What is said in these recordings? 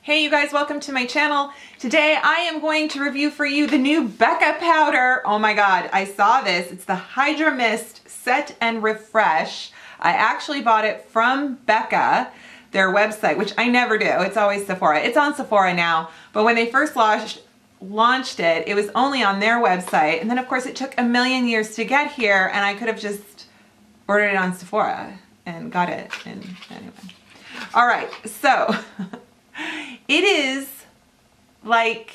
Hey you guys, welcome to my channel. Today I am going to review for you the new Becca powder. Oh my god, I saw this. It's the Hydra Mist Set and Refresh. I actually bought it from Becca, their website, which I never do. It's always Sephora. It's on Sephora now, but when they first launched it, it was only on their website. And then of course it took a million years to get here, and I could have just ordered it on Sephora and got it. And anyway. All right, so it is like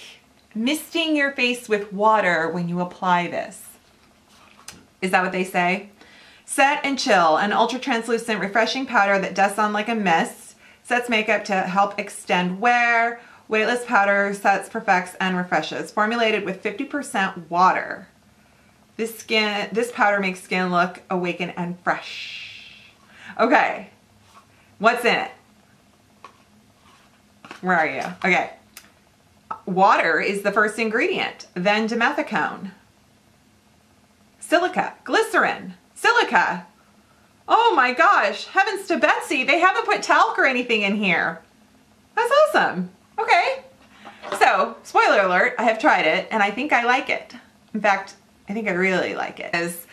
misting your face with water when you apply this. Is that what they say? Set and Chill, an ultra translucent refreshing powder that dusts on like a mist, sets makeup to help extend wear. Weightless powder sets, perfects, and refreshes. Formulated with 50% water. This powder makes skin look awakened and fresh. Okay, what's in it? Where are you? Okay. Water is the first ingredient, then dimethicone, silica, glycerin, silica. Oh my gosh, heavens to Betsy, they haven't put talc or anything in here. That's awesome. Okay. So, spoiler alert, I have tried it and I think I like it. In fact, I think I really like it. As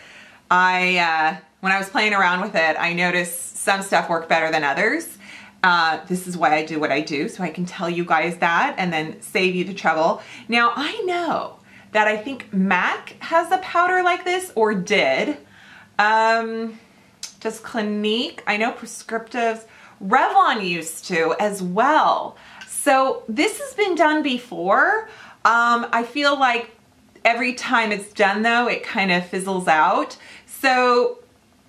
when I was playing around with it, I noticed some stuff worked better than others. This is why I do what I do, so I can tell you guys that and then save you the trouble. Now, I know that I think MAC has a powder like this, or did. Does Clinique? I know Prescriptives. Revlon used to as well. So this has been done before. I feel like every time it's done though, it kind of fizzles out. So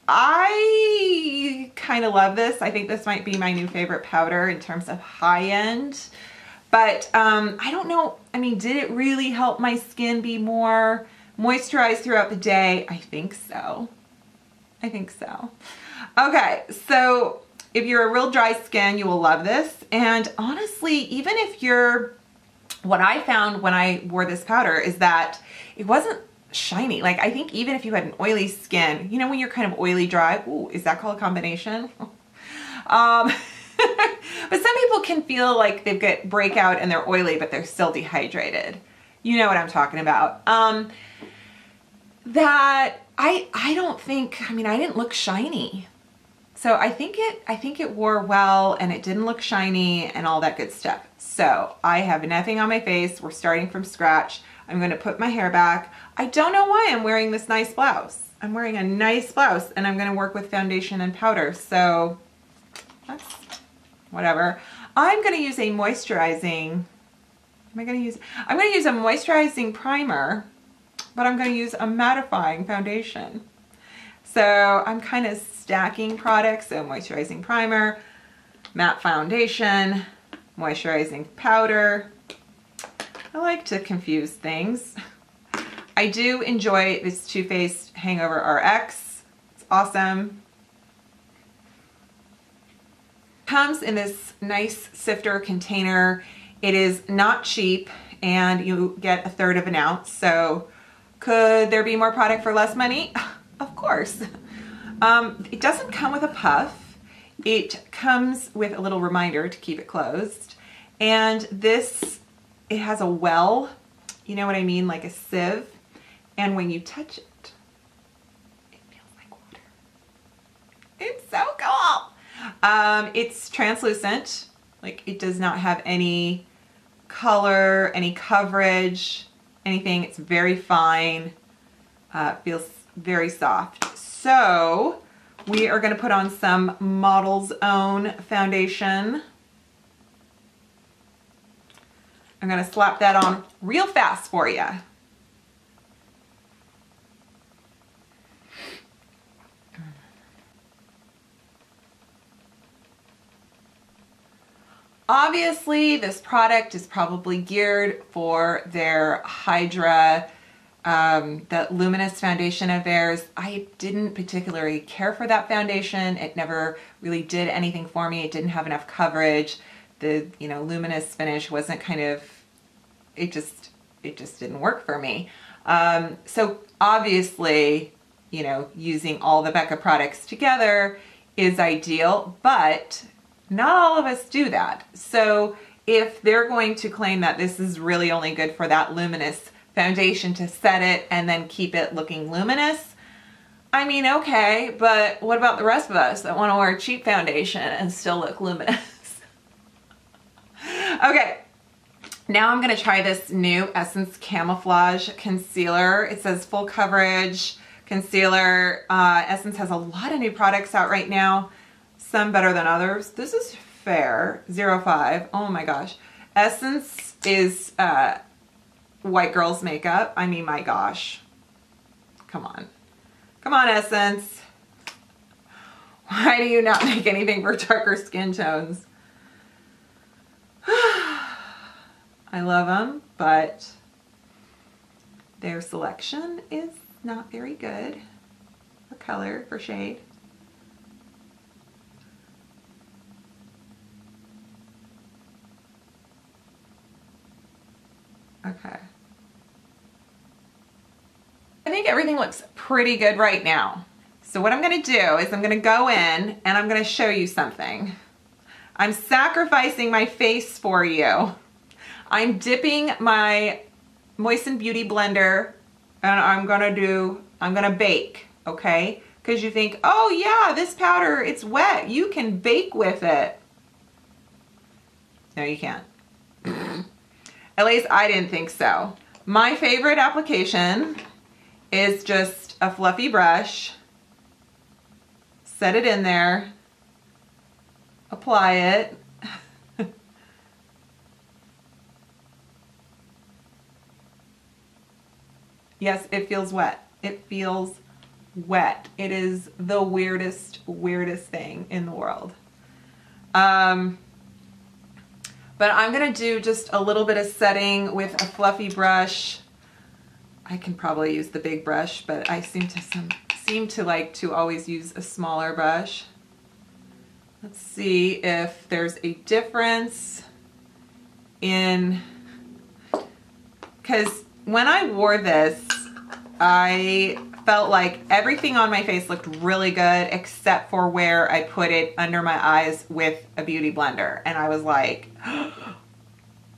I kind of love this. I think this might be my new favorite powder in terms of high end. But I don't know, I mean, did it really help my skin be more moisturized throughout the day? I think so. I think so. Okay, so if you're a real dry skin, you will love this. And honestly, even if you're, what I found when I wore this powder is that it wasn't shiny. Like, I think even if you had an oily skin, you know, when you're kind of oily dry, ooh, is that called a combination? But some people can feel like they've got breakout and they're oily, but they're still dehydrated. You know what I'm talking about. That I don't think, I mean, I didn't look shiny. So I think it wore well and it didn't look shiny and all that good stuff. So I have nothing on my face. We're starting from scratch. I'm going to put my hair back. I don't know why I'm wearing this nice blouse. I'm wearing a nice blouse and I'm going to work with foundation and powder. So that's whatever. I'm going to use a moisturizing, I'm going to use a moisturizing primer, but I'm going to use a mattifying foundation. So I'm kind of stacking products. So moisturizing primer, matte foundation, moisturizing powder. I like to confuse things. I do enjoy this Too Faced Hangover RX. It's awesome. Comes in this nice sifter container. It is not cheap and you get 1/3 of an ounce. So could there be more product for less money? Of course. It doesn't come with a puff. It comes with a little reminder to keep it closed. And this, it has a well, you know what I mean, like a sieve. And when you touch it, it feels like water. It's so cool. It's translucent. Like, it does not have any color, any coverage, anything. It's very fine. Feels very soft. So we are going to put on some Model's Own foundation. I'm going to slap that on real fast for you. Obviously, this product is probably geared for their Hydra, that luminous foundation of theirs. I didn't particularly care for that foundation. It never really did anything for me. It didn't have enough coverage. The, you know, luminous finish wasn't kind of, it just didn't work for me. So obviously, you know, using all the Becca products together is ideal, but not all of us do that. So if they're going to claim that this is really only good for that luminous foundation to set it and then keep it looking luminous, I mean, okay, but what about the rest of us that want to wear a cheap foundation and still look luminous? Okay, now I'm going to try this new Essence Camouflage Concealer. It says full coverage concealer. Essence has a lot of new products out right now, some better than others. This is Fair 05. Oh my gosh. Essence is white girl's makeup. I mean, my gosh. Come on. Come on, Essence. Why do you not make anything for darker skin tones? I love them, but their selection is not very good for color, for shade. Okay. I think everything looks pretty good right now. So what I'm gonna do is I'm gonna go in and I'm gonna show you something. I'm sacrificing my face for you. I'm dipping my Moisten Beauty blender and I'm gonna bake, okay? Because you think, oh yeah, this powder, it's wet. You can bake with it. No, you can't. At least I didn't think so. My favorite application is just a fluffy brush. Set it in there. Apply it. Yes, it feels wet. It feels wet. It is the weirdest thing in the world. But I'm gonna do just a little bit of setting with a fluffy brush. I can probably use the big brush, but I seem to like to always use a smaller brush. Let's see if there's a difference in, because when I wore this, I felt like everything on my face looked really good except for where I put it under my eyes with a beauty blender. And I was like,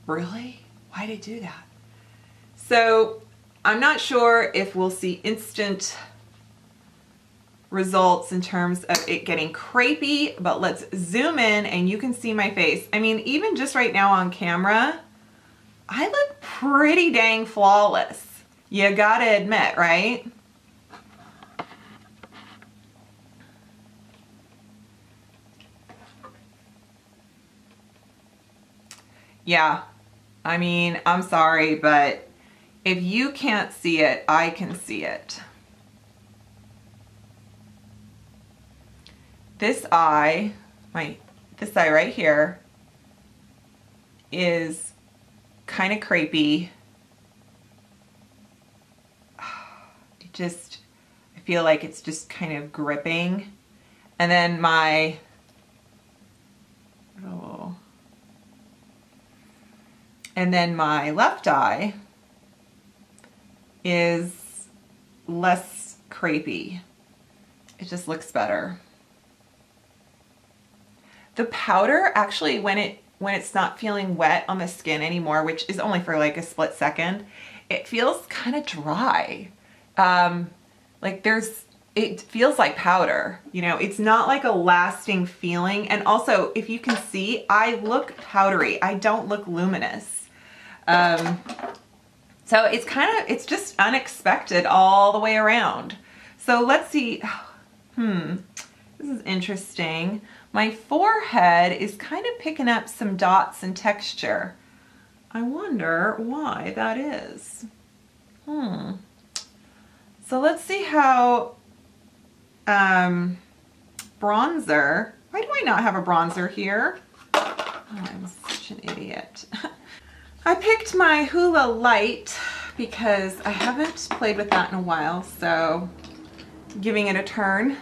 really? Why did it do that? So I'm not sure if we'll see instant results in terms of it getting crepey, but let's zoom in and you can see my face. I mean, even just right now on camera, I look pretty dang flawless. You gotta admit, right? Yeah, I mean, I'm sorry, but if you can't see it, I can see it. This eye, this eye right here is kind of crepey. I feel like it's just kind of gripping. And then my, and then my left eye is less crepey. It just looks better. The powder actually, when it's not feeling wet on the skin anymore, which is only for like a split second, it feels kind of dry. Like it feels like powder, you know, it's not like a lasting feeling. And also, if you can see, I look powdery. I don't look luminous. So it's just unexpected all the way around. So let's see. This is interesting. My forehead is kind of picking up some dots and texture. I wonder why that is. So let's see how bronzer. Why do I not have a bronzer here? Oh, I'm such an idiot. I picked my Hula Light because I haven't played with that in a while, so giving it a turn.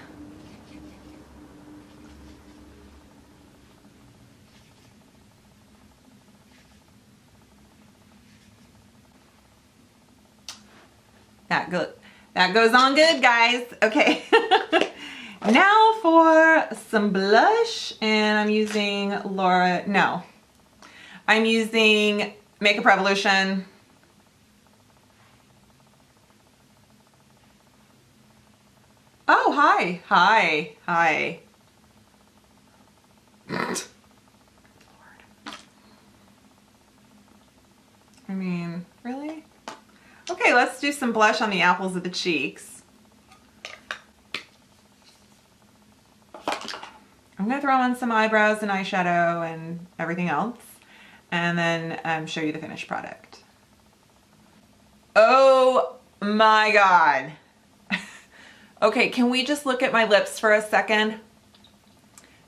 That goes on good, guys. Okay. Now for some blush, and I'm using I'm using Makeup Revolution. Oh, hi. Hi. Hi. Lord. I mean, really? Okay, let's do some blush on the apples of the cheeks. I'm going to throw on some eyebrows and eyeshadow and everything else, and then show you the finished product. Oh my God. Okay, can we just look at my lips for a second?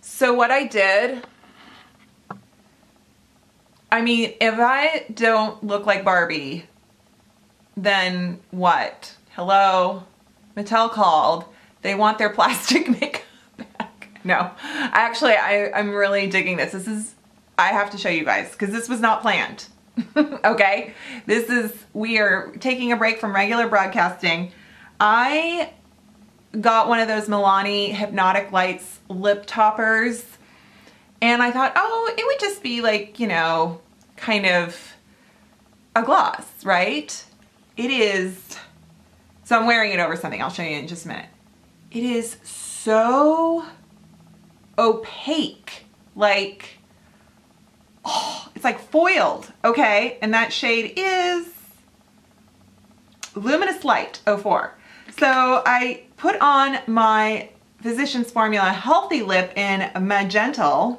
So what I did, I mean, if I don't look like Barbie, then what? Hello? Mattel called. They want their plastic makeup back. No, actually, I'm really digging this. I have to show you guys because this was not planned. Okay? We are taking a break from regular broadcasting. I got one of those Milani Hypnotic Lights lip toppers, and I thought, oh, it would just be like, you know, kind of a gloss, right? It is, so I'm wearing it over something. I'll show you in just a minute. It is so opaque, like, oh, it's like foiled, okay? And that shade is Luminous Light 04. So I put on my Physicians Formula Healthy Lip in Magenta,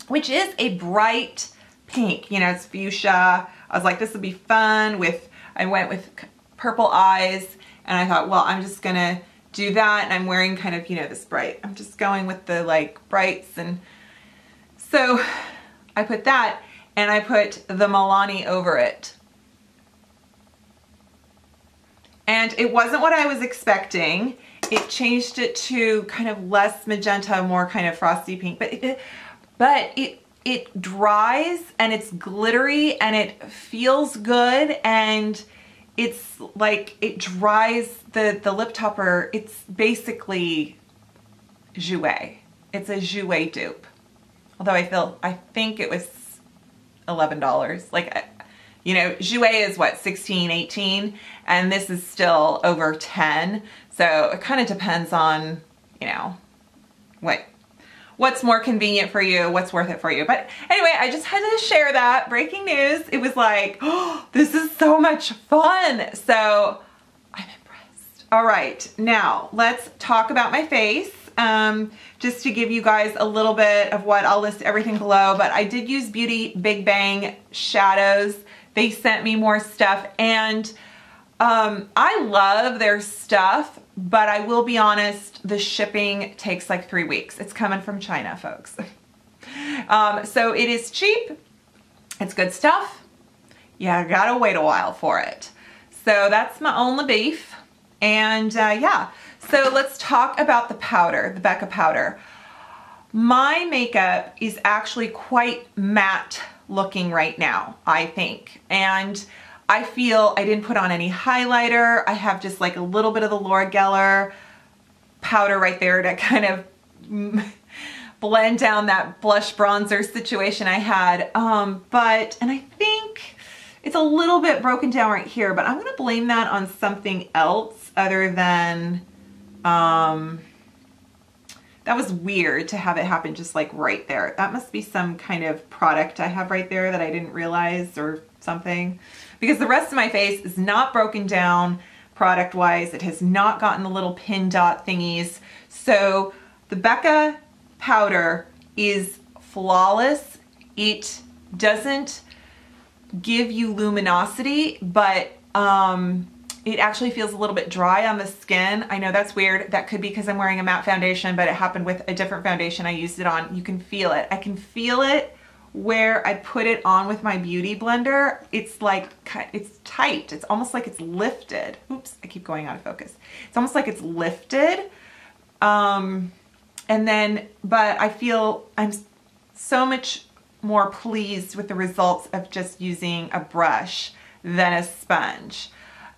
which is a bright pink. You know, it's fuchsia. I was like, this would be fun I went with purple eyes, and I thought, well, I'm just gonna do that, and I'm wearing kind of, you know, this bright. I'm just going with the like brights, and so I put that, and I put the Milani over it. And it wasn't what I was expecting. It changed it to kind of less magenta, more kind of frosty pink, but it dries and it's glittery and it feels good, and it's like it dries the lip topper. It's basically Jouer. It's a Jouer dupe. Although I think it was $11. Like, you know, Jouer is what, 16, 18, and this is still over 10. So it kind of depends on, you know, what's more convenient for you, what's worth it for you. But anyway, I just had to share that. Breaking news. It was like, oh, this is so much fun. So I'm impressed. All right, now let's talk about my face. Just to give you guys a little bit of what, I'll list everything below, but I did use Beauty Big Bang shadows. They sent me more stuff, and I love their stuff, but I will be honest, the shipping takes like 3 weeks. It's coming from China, folks. So it is cheap. It's good stuff. Yeah, gotta wait a while for it. So that's my only beef. And yeah, so let's talk about the powder, the Becca powder. My makeup is actually quite matte looking right now, I think. And I feel I didn't put on any highlighter. I have just like a little bit of the Laura Geller powder right there to kind of blend down that blush bronzer situation I had. And I think it's a little bit broken down right here, but I'm gonna blame that on something else other than, that was weird to have it happen just like right there. That must be some kind of product I have right there that I didn't realize or something. Because the rest of my face is not broken down product-wise. It has not gotten the little pin dot thingies. So the Becca powder is flawless. It doesn't give you luminosity, but it actually feels a little bit dry on the skin. I know that's weird. That could be because I'm wearing a matte foundation, but it happened with a different foundation I used it on. You can feel it. I can feel it where I put it on with my beauty blender. It's like, it's tight. It's almost like it's lifted. Oops, I keep going out of focus. It's almost like it's lifted. And then, but I feel I'm so much more pleased with the results of just using a brush than a sponge.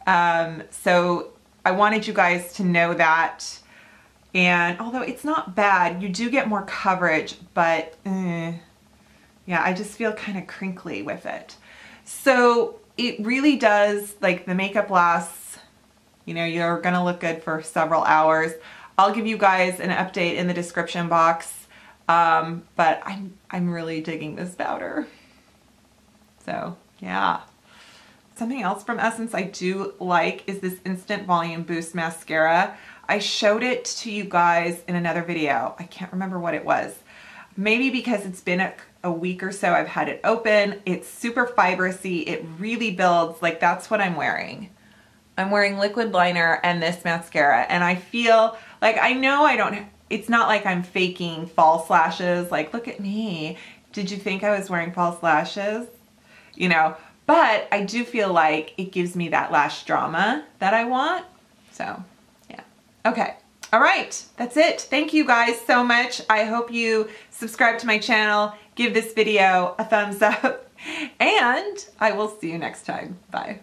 So I wanted you guys to know that. And although it's not bad, you do get more coverage, but Yeah, I just feel kind of crinkly with it. So it really does, like the makeup lasts, you know, you're gonna look good for several hours. I'll give you guys an update in the description box, but I'm really digging this powder. So yeah. Something else from Essence I do like is this Instant Volume Boost Mascara. I showed it to you guys in another video. I can't remember what it was. Maybe because it's been a week or so I've had it open. It's super fibrous-y. It really builds, like that's what I'm wearing. I'm wearing liquid liner and this mascara, and I feel like, I know I don't, it's not like I'm faking false lashes. Like, look at me. Did you think I was wearing false lashes? You know, but I do feel like it gives me that lash drama that I want. So yeah. Okay. All right. That's it. Thank you guys so much. I hope you subscribe to my channel, give this video a thumbs up, and I will see you next time. Bye.